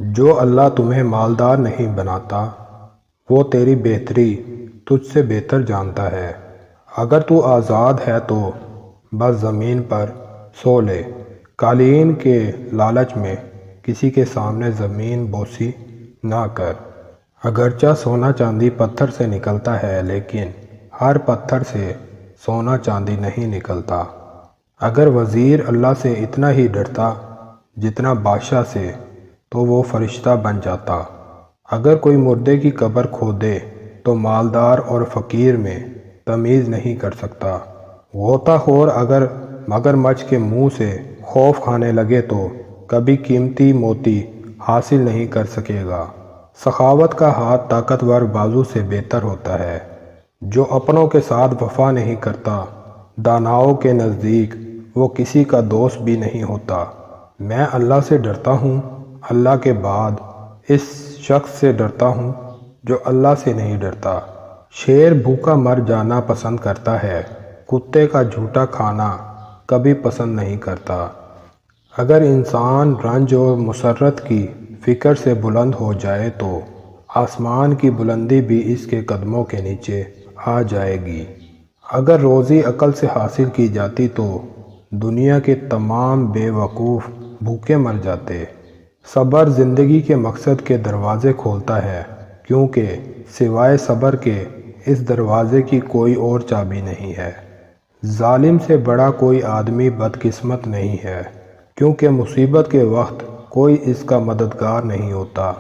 جو اللہ تمہیں مالدار نہیں بناتا وہ تیری بہتری تجھ سے بہتر جانتا ہے۔ اگر تو آزاد ہے تو بس زمین پر سو لے، قالین کے لالچ میں کسی کے سامنے زمین بوسی نہ کر۔ اگرچہ سونا چاندی پتھر سے نکلتا ہے لیکن ہر پتھر سے سونا چاندی نہیں نکلتا۔ اگر وزیر اللہ سے اتنا ہی ڈرتا جتنا بادشاہ سے تو وہ فرشتہ بن جاتا۔ اگر کوئی مردے کی قبر کھودے تو مالدار اور فقیر میں تمیز نہیں کر سکتا۔ غوطہ خور اگر مگرمچھ کے منہ سے خوف کھانے لگے تو کبھی قیمتی موتی حاصل نہیں کر سکے گا۔ سخاوت کا ہاتھ طاقتور بازو سے بہتر ہوتا ہے۔ جو اپنوں کے ساتھ وفا نہیں کرتا، داناؤں کے نزدیک وہ کسی کا دوست بھی نہیں ہوتا۔ میں اللہ سے ڈرتا ہوں، اللہ کے بعد اس شخص سے ڈرتا ہوں جو اللہ سے نہیں ڈرتا۔ شیر بھوکا مر جانا پسند کرتا ہے، کتے کا جھوٹا کھانا کبھی پسند نہیں کرتا۔ اگر انسان رنج اور مسرت کی فکر سے بلند ہو جائے تو آسمان کی بلندی بھی اس کے قدموں کے نیچے آ جائے گی۔ اگر روزی عقل سے حاصل کی جاتی تو دنیا کے تمام بے وقوف بھوکے مر جاتے۔ صبر زندگی کے مقصد کے دروازے کھولتا ہے، کیونکہ سوائے صبر کے اس دروازے کی کوئی اور چابی نہیں ہے۔ ظالم سے بڑا کوئی آدمی بدقسمت نہیں ہے، کیونکہ مصیبت کے وقت کوئی اس کا مددگار نہیں ہوتا۔